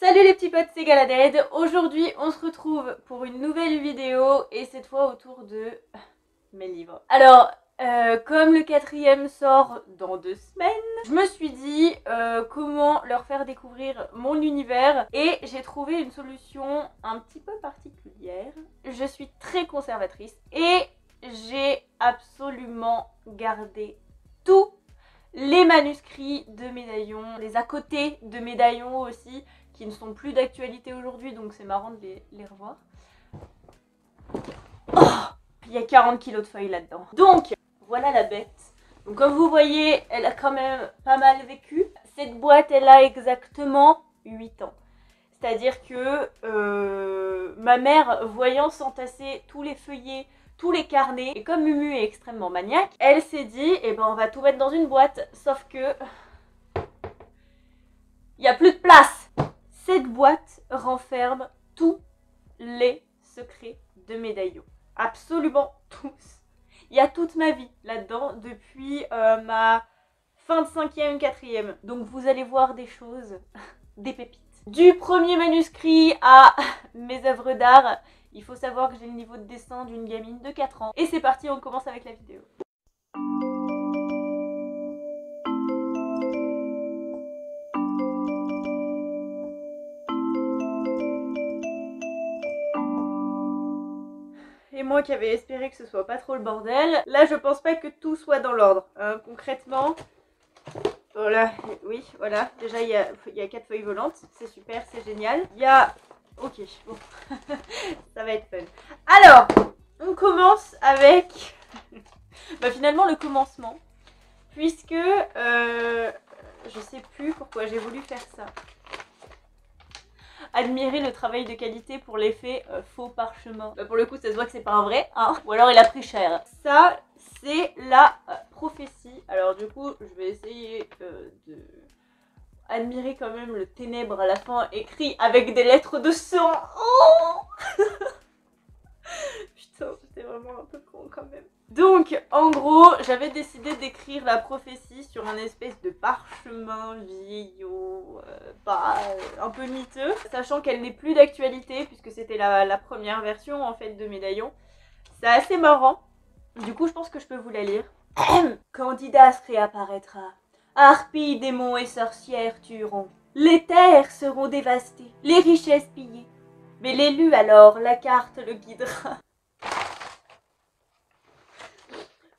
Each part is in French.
Salut les petits potes, c'est Galaded. Aujourd'hui on se retrouve pour une nouvelle vidéo et cette fois autour de mes livres. Alors comme le 4e sort dans 2 semaines, je me suis dit comment leur faire découvrir mon univers et j'ai trouvé une solution un petit peu particulière. Je suis très conservatrice et j'ai absolument gardé tous les manuscrits de médaillons, les à côté de médaillons aussi, qui ne sont plus d'actualité aujourd'hui, donc c'est marrant de les revoir. Oh, il y a 40 kilos de feuilles là-dedans. Donc, voilà la bête. Donc comme vous voyez, elle a quand même pas mal vécu. Cette boîte, elle a exactement 8 ans. C'est-à-dire que ma mère, voyant s'entasser tous les feuillets, tous les carnets, et comme Mumu est extrêmement maniaque, elle s'est dit, eh ben on va tout mettre dans une boîte, sauf que il n'y a plus de place. Cette boîte renferme tous les secrets de médaillons. Absolument tous. Il y a toute ma vie là-dedans depuis ma fin de 5e, 4e. Donc vous allez voir des choses, des pépites. Du premier manuscrit à mes œuvres d'art, il faut savoir que j'ai le niveau de dessin d'une gamine de 4 ans. Et c'est parti, on commence avec la vidéo. Et moi qui avais espéré que ce soit pas trop le bordel, là je pense pas que tout soit dans l'ordre. Concrètement, voilà, oui, voilà, déjà il y a 4 feuilles volantes, c'est super, c'est génial. Il y a... Ok, bon, ça va être fun. Alors, on commence avec... bah finalement le commencement, puisque je sais plus pourquoi j'ai voulu faire ça. Admirer le travail de qualité pour l'effet faux parchemin. Bah pour le coup ça se voit que c'est pas un vrai, hein. Ou alors il a pris cher. Ça c'est la prophétie. Alors du coup je vais essayer de admirer quand même le ténèbre à la fin écrit avec des lettres de sang. Oh putain, c'était vraiment un peu con quand même. Donc, en gros, j'avais décidé d'écrire la prophétie sur un espèce de parchemin vieillot, un peu miteux, sachant qu'elle n'est plus d'actualité puisque c'était la première version en fait de médaillon. C'est assez marrant. Du coup, je pense que je peux vous la lire. Candidas réapparaîtra. Harpies, démons et sorcières tueront. Les terres seront dévastées, les richesses pillées. Mais l'élu alors, la carte le guidera.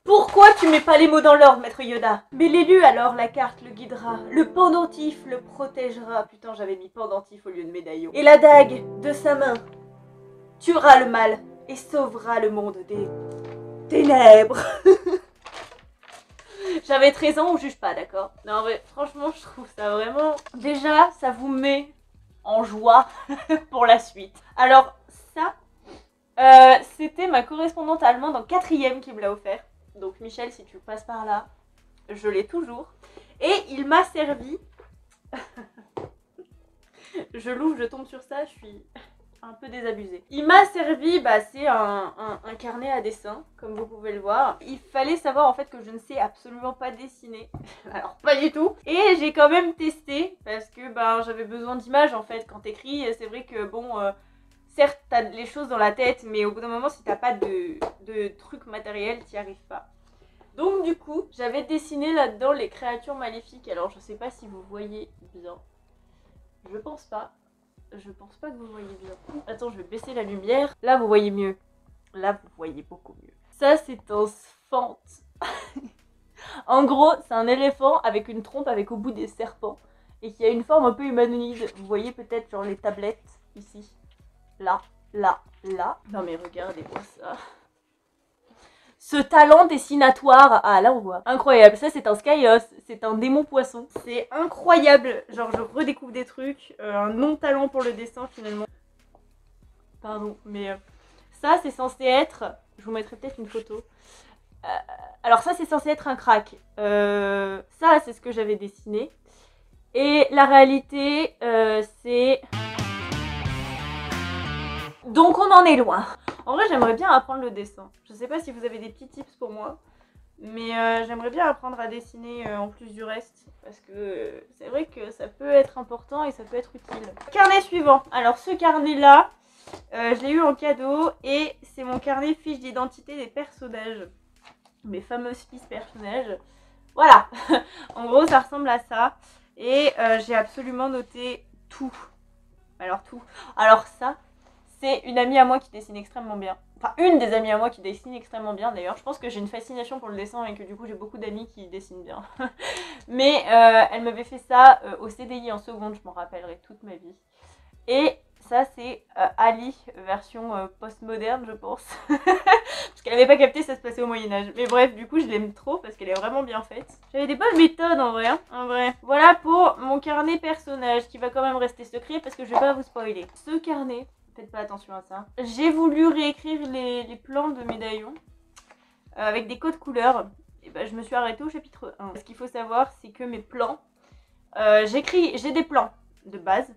Pourquoi tu mets pas les mots dans l'ordre, maître Yoda? Mais l'élu alors, la carte le guidera. Le pendentif le protégera. Putain, j'avais mis pendentif au lieu de médaillon. Et la dague de sa main tuera le mal et sauvera le monde des ténèbres. J'avais 13 ans, on juge pas, d'accord? Non mais franchement, je trouve ça vraiment... Déjà, ça vous met en joie pour la suite. Alors ça, c'était ma correspondante allemande en 4e qui me l'a offert. Donc Michel, si tu passes par là, je l'ai toujours. Et il m'a servi... je l'ouvre, je tombe sur ça, je suis un peu désabusée. Il m'a servi, c'est un carnet à dessin, comme vous pouvez le voir. Il fallait savoir en fait que je ne sais absolument pas dessiner. Alors pas du tout. Et j'ai quand même testé, parce que j'avais besoin d'images en fait quand t'écris. C'est vrai que bon... certes, t'as les choses dans la tête, mais au bout d'un moment, si t'as pas de trucs matériels, t'y arrives pas. Donc du coup, j'avais dessiné là-dedans les créatures maléfiques. Alors je sais pas si vous voyez bien. Je pense pas. Je pense pas que vous voyez bien. Attends, je vais baisser la lumière. Là, vous voyez mieux. Là, vous voyez beaucoup mieux. Ça, c'est un sphante. En gros, c'est un éléphant avec une trompe avec au bout des serpents. Et qui a une forme un peu humanoïde. Vous voyez peut-être genre les tablettes ici. Là, là, là. Non mais regardez-moi ça. Ce talent dessinatoire. Ah là on voit. Incroyable. Ça c'est un Skyos. C'est un démon poisson. C'est incroyable. Genre je redécouvre des trucs. Un non-talent pour le dessin finalement. Pardon. Mais ça c'est censé être... Je vous mettrai peut-être une photo. Alors ça c'est censé être un crack. Ça c'est ce que j'avais dessiné. Et la réalité c'est... Donc on en est loin. En vrai j'aimerais bien apprendre le dessin. Je sais pas si vous avez des petits tips pour moi. Mais j'aimerais bien apprendre à dessiner en plus du reste. Parce que c'est vrai que ça peut être important et ça peut être utile. Carnet suivant. Alors ce carnet-là, je l'ai eu en cadeau. Et c'est mon carnet fiche d'identité des personnages. Mes fameuses fiches personnages. Voilà. En gros, ça ressemble à ça. Et j'ai absolument noté tout. Alors tout. Alors ça, c'est une amie à moi qui dessine extrêmement bien. Enfin, une des amies à moi qui dessine extrêmement bien d'ailleurs. Je pense que j'ai une fascination pour le dessin et que du coup j'ai beaucoup d'amis qui dessinent bien. Mais elle m'avait fait ça au CDI en seconde, je m'en rappellerai toute ma vie. Et ça c'est Ali, version post-moderne je pense. Parce qu'elle n'avait pas capté ça se passait au Moyen-Âge. Mais bref, du coup je l'aime trop parce qu'elle est vraiment bien faite. J'avais des bonnes méthodes en vrai, hein, en vrai. Voilà pour mon carnet personnage qui va quand même rester secret parce que je vais pas vous spoiler. Ce carnet... Faites pas attention à ça. J'ai voulu réécrire les plans de médaillons avec des codes couleurs. Et ben, je me suis arrêtée au chapitre 1. Ce qu'il faut savoir, c'est que mes plans, j'ai des plans de base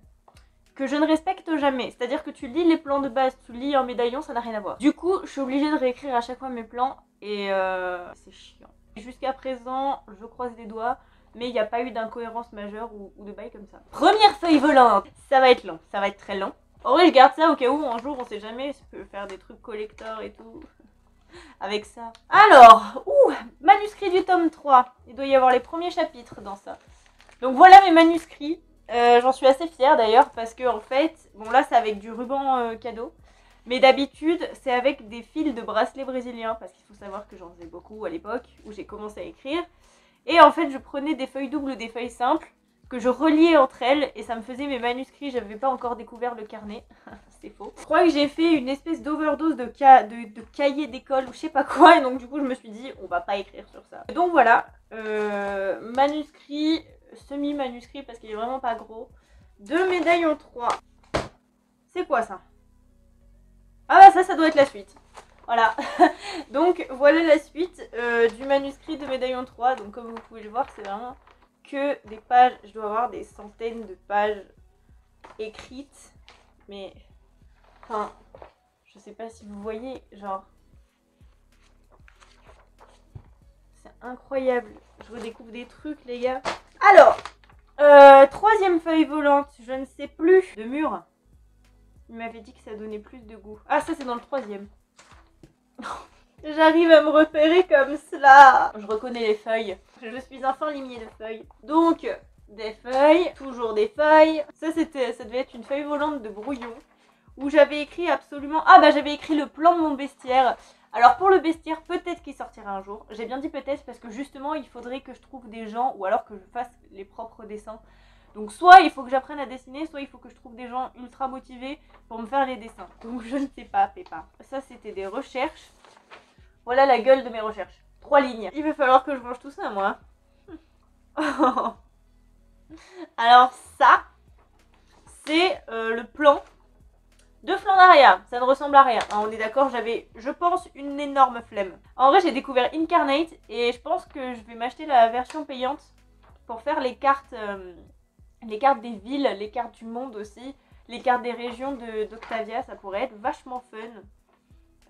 que je ne respecte jamais. C'est-à-dire que tu lis les plans de base, tu lis un médaillon, ça n'a rien à voir. Du coup, je suis obligée de réécrire à chaque fois mes plans et c'est chiant. Jusqu'à présent, je croise les doigts. Mais il n'y a pas eu d'incohérence majeure ou de bail comme ça. Première feuille volante. Ça va être long, ça va être très long. En vrai, je garde ça au cas où un jour, on sait jamais, je peux faire des trucs collector et tout. Avec ça. Alors, manuscrit du tome 3. Il doit y avoir les premiers chapitres dans ça. Donc voilà mes manuscrits. J'en suis assez fière d'ailleurs parce que en fait, bon là c'est avec du ruban cadeau. Mais d'habitude, c'est avec des fils de bracelets brésiliens. Parce qu'il faut savoir que j'en faisais beaucoup à l'époque où j'ai commencé à écrire. Et en fait, je prenais des feuilles doubles ou des feuilles simples que je reliais entre elles et ça me faisait mes manuscrits. J'avais pas encore découvert le carnet. C'est faux. Je crois que j'ai fait une espèce d'overdose de cahiers d'école ou je sais pas quoi. Et donc du coup, je me suis dit, on va pas écrire sur ça. Donc voilà, manuscrit, semi-manuscrit parce qu'il est vraiment pas gros. De médaillon 3. C'est quoi ça? Ah bah ça doit être la suite. Voilà, donc voilà la suite du manuscrit de médaillon 3. Donc comme vous pouvez le voir, c'est vraiment que des pages, je dois avoir des centaines de pages écrites. Mais, enfin, je sais pas si vous voyez, genre, c'est incroyable. Je redécouvre des trucs les gars. Alors, troisième feuille volante, je ne sais plus, de mur. Il m'avait dit que ça donnait plus de goût. Ah ça c'est dans le troisième. J'arrive à me repérer comme cela. Je reconnais les feuilles. Je suis un fin limier de feuilles. Donc, des feuilles, toujours des feuilles. Ça devait être une feuille volante de brouillon. Où j'avais écrit absolument... Ah bah j'avais écrit le plan de mon bestiaire. Alors pour le bestiaire, peut-être qu'il sortira un jour. J'ai bien dit peut-être parce que justement, il faudrait que je trouve des gens ou alors que je fasse les propres dessins. Donc soit il faut que j'apprenne à dessiner, soit il faut que je trouve des gens ultra motivés pour me faire les dessins. Donc je ne sais pas, Péppa. Ça c'était des recherches. Voilà la gueule de mes recherches. 3 lignes. Il va falloir que je range tout ça, moi. Alors ça, c'est le plan de Flandaria. Ça ne ressemble à rien. Hein, on est d'accord, j'avais, je pense, une énorme flemme. En vrai, j'ai découvert Incarnate et je pense que je vais m'acheter la version payante pour faire les cartes des villes, les cartes du monde aussi, les cartes des régions d'Octavia. Ça pourrait être vachement fun.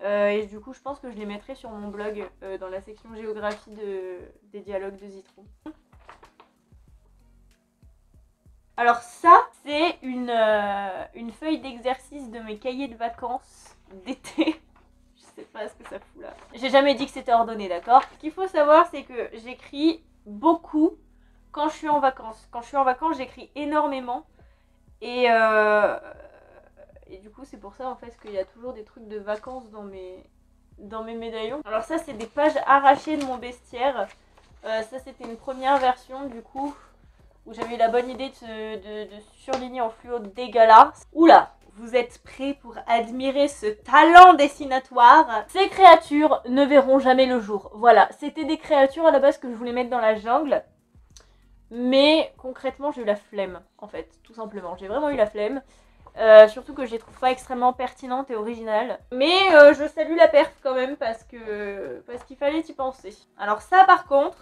Et du coup, je pense que je les mettrai sur mon blog dans la section géographie des dialogues de Zitron. Alors ça, c'est une feuille d'exercice de mes cahiers de vacances d'été. Je sais pas ce que ça fout là. J'ai jamais dit que c'était ordonné, d'accord? Ce qu'il faut savoir, c'est que j'écris beaucoup quand je suis en vacances. Quand je suis en vacances, j'écris énormément. Et du coup, c'est pour ça en fait qu'il y a toujours des trucs de vacances dans mes médaillons. Alors ça, c'est des pages arrachées de mon bestiaire. Ça, c'était une première version du coup, où j'avais eu la bonne idée de surligner en fluo dégueulasse. Oula, vous êtes prêts pour admirer ce talent dessinatoire? Ces créatures ne verront jamais le jour. Voilà, c'était des créatures à la base que je voulais mettre dans la jungle. Mais concrètement, j'ai eu la flemme, en fait, tout simplement. J'ai vraiment eu la flemme. Surtout que je les trouve pas extrêmement pertinentes et originales. Mais je salue la perf quand même parce qu'il fallait y penser. Alors ça par contre,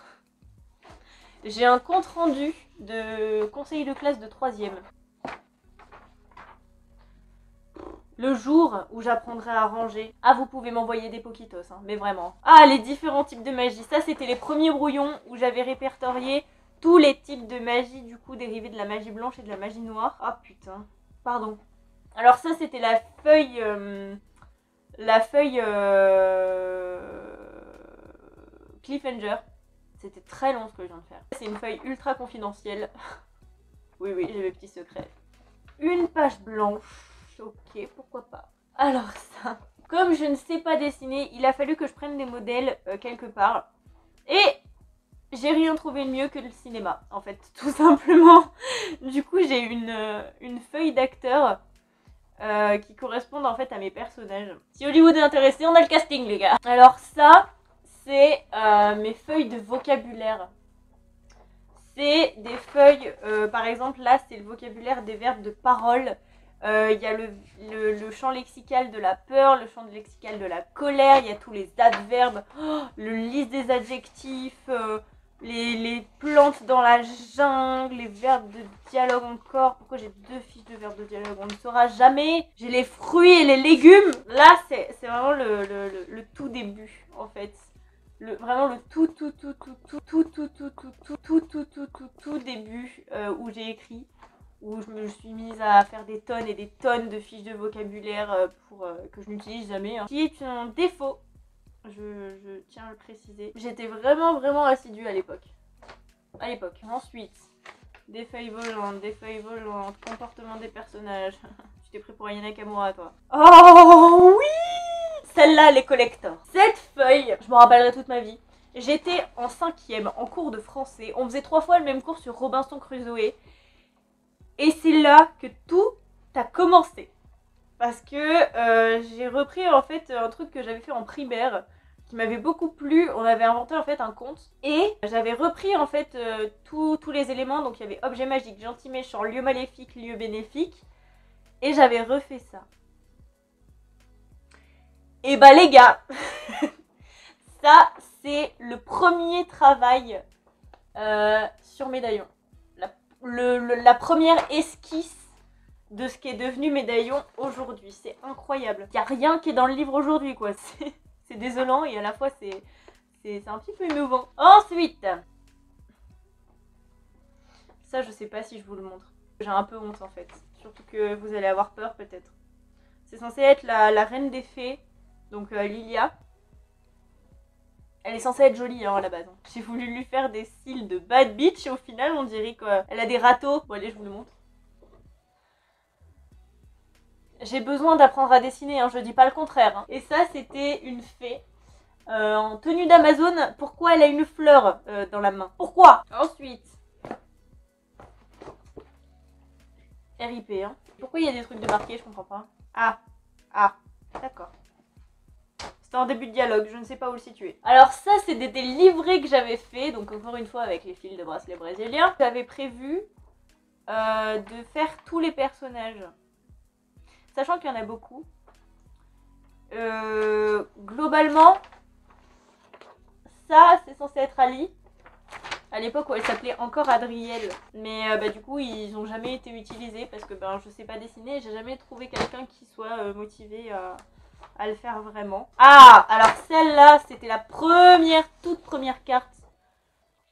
j'ai un compte rendu de conseiller de classe de 3e. Le jour où j'apprendrai à ranger, ah vous pouvez m'envoyer des poquitos, hein, mais vraiment. Ah les différents types de magie, ça c'était les premiers brouillons où j'avais répertorié tous les types de magie du coup dérivés de la magie blanche et de la magie noire. Ah putain, pardon. Alors ça c'était la feuille... Cliffhanger. C'était très long ce que je viens de faire. C'est une feuille ultra confidentielle. Oui, j'ai mes petits secrets. Une page blanche. Ok, pourquoi pas. Alors ça, comme je ne sais pas dessiner, il a fallu que je prenne des modèles quelque part. Et j'ai rien trouvé de mieux que le cinéma, en fait, tout simplement. Du coup, j'ai une feuille d'acteurs qui correspondent en fait à mes personnages. Si Hollywood est intéressé, on a le casting, les gars. Alors ça, c'est mes feuilles de vocabulaire. C'est des feuilles, par exemple là c'est le vocabulaire des verbes de parole. Il y a le champ lexical de la peur, le champ lexical de la colère, il y a tous les adverbes, le liste des adjectifs, les plantes dans la jungle, les verbes de dialogue encore. Pourquoi j'ai 2 fiches de verbes de dialogue? On ne saura jamais. J'ai les fruits et les légumes. Là c'est vraiment le tout début en fait. Vraiment le tout début où j'ai écrit, où je me suis mise à faire des tonnes et des tonnes de fiches de vocabulaire que je n'utilise jamais, hein. Qui est un défaut, je tiens à le préciser. J'étais vraiment assidue à l'époque. Ensuite, des feuilles volantes, comportement des personnages. Tu t'es pris pour Ayana Nakamura, toi. Oh oui! Celle-là, les collectors. Cette feuille, je m'en rappellerai toute ma vie. J'étais en 5e, en cours de français. On faisait 3 fois le même cours sur Robinson Crusoe. Et c'est là que tout a commencé. Parce que j'ai repris en fait un truc que j'avais fait en primaire, qui m'avait beaucoup plu. On avait inventé en fait un conte. Et j'avais repris en fait tous les éléments. Donc il y avait objet magique, gentil méchant, lieu maléfique, lieu bénéfique. Et j'avais refait ça. Et bah les gars, ça c'est le premier travail sur Médaillon. La première esquisse de ce qui est devenu Médaillon aujourd'hui. C'est incroyable. Il n'y a rien qui est dans le livre aujourd'hui quoi. C'est désolant et à la fois c'est un petit peu émouvant. Ensuite, ça je sais pas si je vous le montre. J'ai un peu honte en fait. Surtout que vous allez avoir peur peut-être. C'est censé être la reine des fées. Donc Lilia, elle est censée être jolie hein, à la base. J'ai voulu lui faire des cils de bad bitch et au final on dirait qu'elle a des râteaux. Bon allez je vous le montre. J'ai besoin d'apprendre à dessiner, hein, je dis pas le contraire. Hein. Et ça c'était une fée en tenue d'Amazon. Pourquoi elle a une fleur dans la main? Pourquoi? Ensuite, RIP. Hein. Pourquoi il y a des trucs de marqués? Je comprends pas. Ah, d'accord. En début de dialogue, je ne sais pas où le situer. Alors ça, c'est des livrets que j'avais fait, donc encore une fois avec les fils de bracelet brésilien. J'avais prévu de faire tous les personnages, sachant qu'il y en a beaucoup. Globalement, ça, c'est censé être Ali. À l'époque où elle s'appelait encore Adrielle. Mais du coup, ils n'ont jamais été utilisés parce que je sais pas dessiner et j'ai jamais trouvé quelqu'un qui soit motivé à le faire vraiment. Ah, alors celle-là, c'était la toute première carte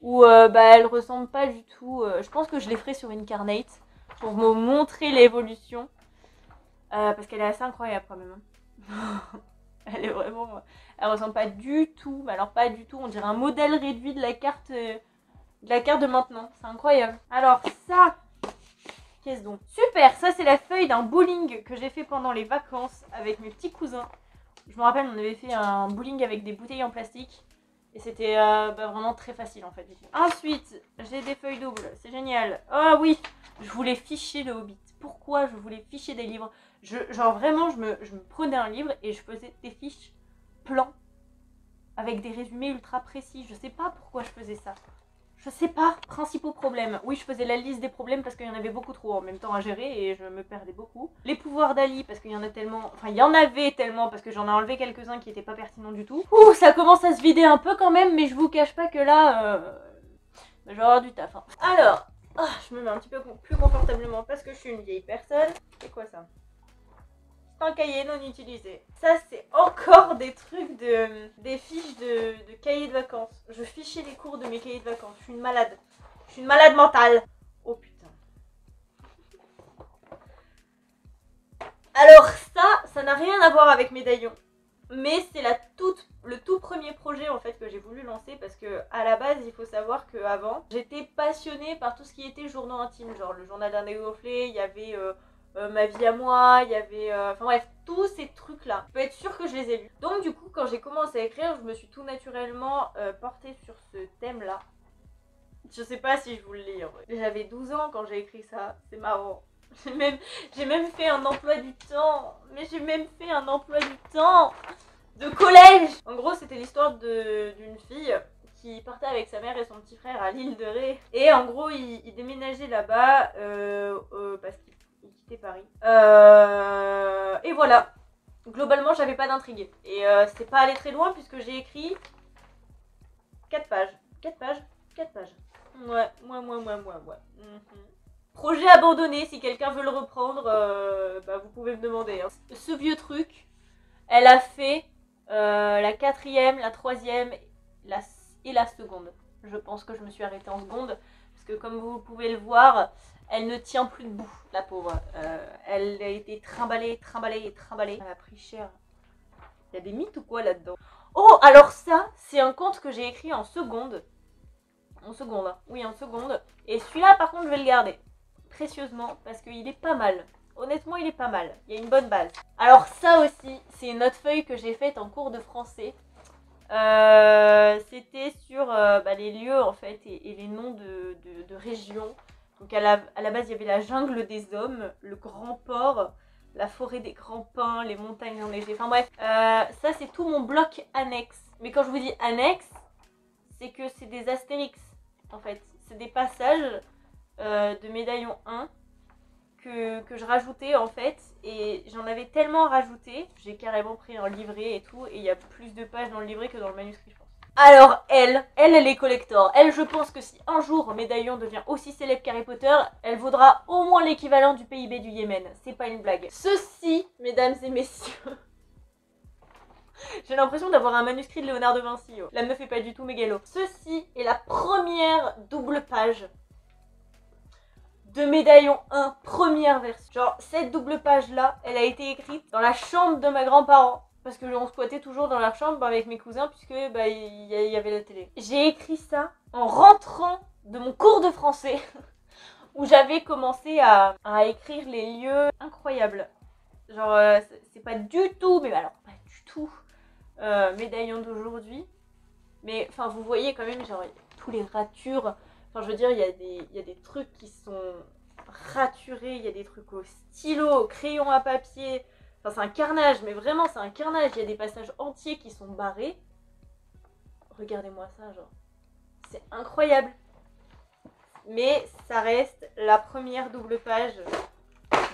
où elle ressemble pas du tout. Je pense que je les ferai sur une Incarnate pour me montrer l'évolution. Parce qu'elle est assez incroyable quand même. Elle est vraiment... Elle ressemble pas du tout, mais alors pas du tout. On dirait un modèle réduit de la carte de maintenant. C'est incroyable. Alors ça... Qu'est-ce donc? Super, ça c'est la feuille d'un bowling que j'ai fait pendant les vacances avec mes petits cousins. Je me rappelle, on avait fait un bowling avec des bouteilles en plastique. Et c'était vraiment très facile en fait. Ensuite, j'ai des feuilles doubles, c'est génial. Oh oui, je voulais ficher le Hobbit. Pourquoi je voulais ficher des livres? Genre vraiment, je me prenais un livre et je faisais des fiches plans. Avec des résumés ultra précis. Je sais pas pourquoi je faisais ça. Je sais pas. Principaux problèmes. Oui, je faisais la liste des problèmes parce qu'il y en avait beaucoup trop en même temps à gérer et je me perdais beaucoup. Les pouvoirs d'Ali parce qu'il y en a tellement... Enfin, il y en avait tellement parce que j'en ai enlevé quelques-uns qui étaient pas pertinents du tout. Ouh, ça commence à se vider un peu quand même, mais je vous cache pas que là... je vais avoir du taf. Hein. Alors, je me mets un petit peu plus confortablement parce que je suis une vieille personne. C'est quoi ça? un cahier non utilisé. Ça, c'est encore des trucs des fiches de cahiers de vacances. Je fichais les cours de mes cahiers de vacances. Je suis une malade. Je suis une malade mentale. Oh putain. Alors ça n'a rien à voir avec Médaillon. Mais c'est le tout premier projet en fait que j'ai voulu lancer parce que à la base il faut savoir qu'avant j'étais passionnée par tout ce qui était journaux intimes, genre le journal d'un dégonflé, il y avait ma vie à moi, il y avait enfin bref tous ces trucs là. Je peux être sûre que je les ai lus. Donc du coup quand j'ai commencé à écrire je me suis tout naturellement portée sur ce thème là. Je sais pas si je vous le lis en vrai. J'avais 12 ans quand j'ai écrit ça, c'est marrant. J'ai même fait un emploi du temps. Mais j'ai même fait un emploi du temps de collège. En gros, c'était l'histoire d'une fille qui partait avec sa mère et son petit frère à l'île de Ré. Et en gros, ils déménageaient là-bas parce qu'ils quittaient Paris. Et voilà. Globalement, j'avais pas d'intrigue. Et c'est pas allé très loin puisque j'ai écrit 4 pages. 4 pages 4 pages. Ouais. Projet abandonné, si quelqu'un veut le reprendre, vous pouvez me demander. Hein. Ce vieux truc, elle a fait la 4e, la 3e et la seconde. Je pense que je me suis arrêtée en seconde, parce que comme vous pouvez le voir, elle ne tient plus debout, la pauvre. Elle a été trimballée. Elle a pris cher. Il y a des mythes ou quoi là-dedans? Oh, alors ça, c'est un conte que j'ai écrit en seconde. En seconde, hein. Oui, en seconde. Et celui-là, par contre, je vais le garder. Précieusement parce qu'il est pas mal. Honnêtement, il est pas mal. Il y a une bonne base. Alors ça aussi, c'est une autre feuille que j'ai faite en cours de français. C'était sur les lieux en fait et les noms de régions. Donc à la base, il y avait la jungle des hommes, le grand port, la forêt des grands pins, les montagnes enneigées. Enfin bref, ça c'est tout mon bloc annexe. Mais quand je vous dis annexe, c'est que c'est des astérix en fait. C'est des passages de Médaillon 1 que je rajoutais en fait, et j'en avais tellement rajouté, j'ai carrément pris un livret et tout, et il y a plus de pages dans le livret que dans le manuscrit je pense. Alors elle est collector. Elle, je pense que si un jour Médaillon devient aussi célèbre qu'Harry Potter, elle vaudra au moins l'équivalent du PIB du Yémen, c'est pas une blague. Ceci, mesdames et messieurs, j'ai l'impression d'avoir un manuscrit de Léonard de Vinci. La meuf est pas du tout mégalo. Ceci est la première double page de Médaillon 1, première version. Genre, cette double page-là, elle a été écrite dans la chambre de mes grands-parents. Parce que on squattait toujours dans leur chambre avec mes cousins, puisque il y avait la télé. J'ai écrit ça en rentrant de mon cours de français, où j'avais commencé à écrire les lieux incroyables. Genre, c'est pas du tout, mais alors, pas du tout, Médaillon d'aujourd'hui. Mais, enfin, vous voyez quand même, genre, tous les ratures. Enfin, je veux dire, il y a des trucs qui sont raturés, il y a des trucs au stylo, au crayon à papier. Enfin, c'est un carnage, mais vraiment, c'est un carnage. Il y a des passages entiers qui sont barrés. Regardez-moi ça, genre. C'est incroyable. Mais ça reste la première double page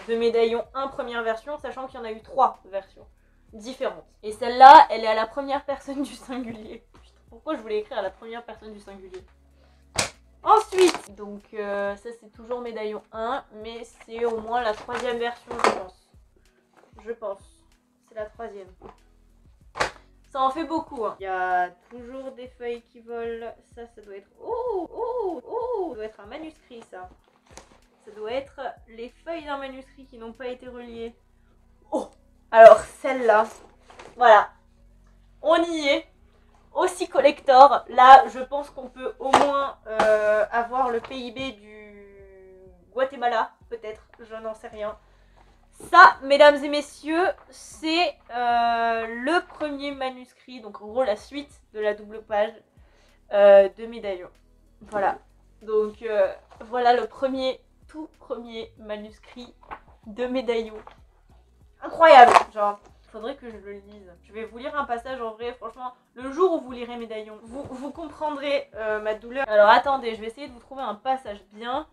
de Médaillon 1, première version, sachant qu'il y en a eu 3 versions différentes. Et celle-là, elle est à la première personne du singulier. Putain, pourquoi je voulais écrire à la première personne du singulier? Ensuite, donc ça c'est toujours Médaillon 1, mais c'est au moins la 3e version je pense. Je pense. C'est la 3e. Ça en fait beaucoup. Hein. Il y a toujours des feuilles qui volent. Ça doit être... Oh ça doit être un manuscrit ça. Ça doit être les feuilles d'un manuscrit qui n'ont pas été reliées. Oh. Alors celle-là. Voilà. On y est. Aussi collector, là je pense qu'on peut au moins avoir le PIB du Guatemala, peut-être, je n'en sais rien. Ça, mesdames et messieurs, c'est le premier manuscrit, donc en gros la suite de la double page de Médaillon. Voilà, donc voilà le tout premier manuscrit de Médaillon. Incroyable, genre... Faudrait que je le lise. Je vais vous lire un passage en vrai, franchement, le jour où vous lirez Médaillon, vous comprendrez ma douleur. Alors attendez, je vais essayer de vous trouver un passage bien.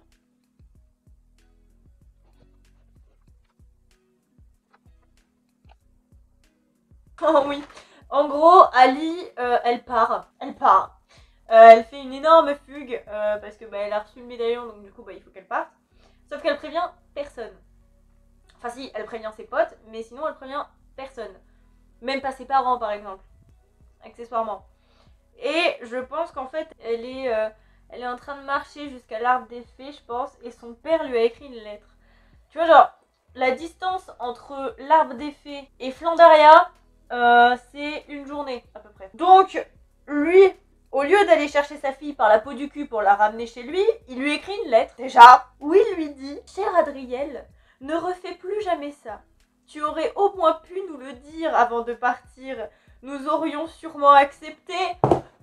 Oh oui. En gros, Ali, elle part. Elle fait une énorme fugue parce que elle a reçu le médaillon, donc du coup il faut qu'elle parte. Sauf qu'elle prévient personne. Enfin si, elle prévient ses potes, mais sinon elle prévient personne. Même pas ses parents par exemple, accessoirement. Et je pense qu'en fait, elle est en train de marcher jusqu'à l'arbre des fées, je pense, et son père lui a écrit une lettre. Tu vois, genre, la distance entre l'arbre des fées et Flandaria, c'est une journée à peu près. Donc, lui, au lieu d'aller chercher sa fille par la peau du cul pour la ramener chez lui, il lui écrit une lettre, déjà, où il lui dit « Chère Adriel, ne refais plus jamais ça. Tu aurais au moins pu nous le dire avant de partir. Nous aurions sûrement accepté. »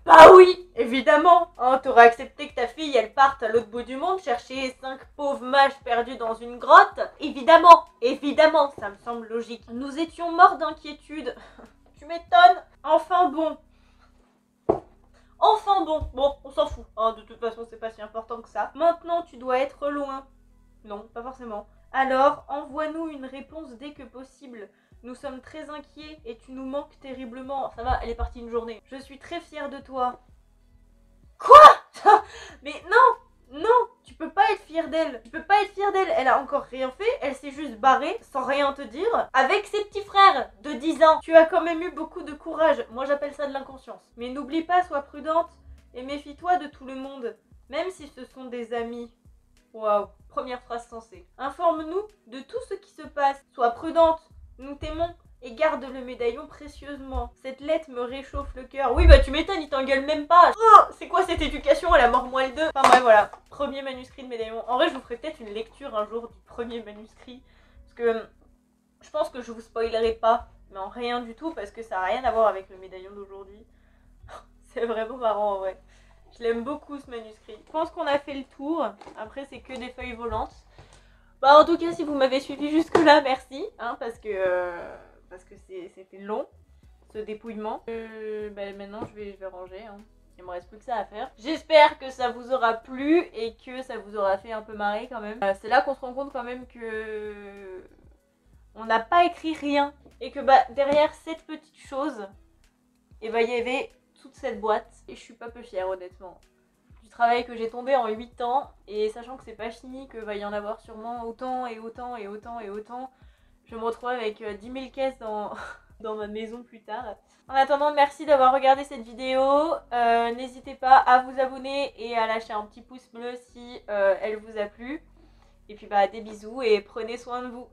Bah oui, évidemment, hein, t'aurais accepté que ta fille, elle parte à l'autre bout du monde chercher 5 pauvres mages perdus dans une grotte. Évidemment, évidemment, ça me semble logique. Nous étions morts d'inquiétude. Tu m'étonnes. Enfin bon, on s'en fout. Hein, de toute façon, c'est pas si important que ça. Maintenant, tu dois être loin. Non, pas forcément. Alors, envoie-nous une réponse dès que possible. Nous sommes très inquiets et tu nous manques terriblement. Ça va, elle est partie une journée. Je suis très fière de toi. Quoi? Mais non, tu peux pas être fière d'elle. Tu peux pas être fière d'elle. Elle a encore rien fait. Elle s'est juste barrée sans rien te dire. Avec ses petits frères de 10 ans. Tu as quand même eu beaucoup de courage. Moi, j'appelle ça de l'inconscience. Mais n'oublie pas, sois prudente et méfie-toi de tout le monde. Même si ce sont des amis. Waouh, première phrase sensée. Informe-nous de tout ce qui se passe. Sois prudente. Nous t'aimons et garde le médaillon précieusement. Cette lettre me réchauffe le cœur. Oui, bah tu m'étonnes, il t'engueule même pas. Oh, c'est quoi cette éducation à la mort moelle 2? Enfin bref, voilà. Premier manuscrit de médaillon. En vrai, je vous ferai peut-être une lecture un jour du premier manuscrit. Parce que je pense que je vous spoilerai pas. Mais en rien du tout, parce que ça n'a rien à voir avec le médaillon d'aujourd'hui. C'est vraiment marrant en vrai. Je l'aime beaucoup ce manuscrit. Je pense qu'on a fait le tour. Après, c'est que des feuilles volantes. Bah en tout cas, si vous m'avez suivi jusque là, merci, hein, parce que c'était long, ce dépouillement. Maintenant, je vais ranger, hein. Il me reste plus que ça à faire. J'espère que ça vous aura plu et que ça vous aura fait un peu marrer quand même. C'est là qu'on se rend compte quand même que on n'a pas écrit rien et que derrière cette petite chose, et il y avait toute cette boîte et je suis pas peu fière honnêtement. Travail que j'ai tombé en 8 ans et sachant que c'est pas fini, que va y en avoir sûrement autant et autant et autant et autant, je me retrouve avec 10 000 caisses dans, dans ma maison plus tard. En attendant, merci d'avoir regardé cette vidéo, n'hésitez pas à vous abonner et à lâcher un petit pouce bleu si elle vous a plu. Et puis des bisous et prenez soin de vous.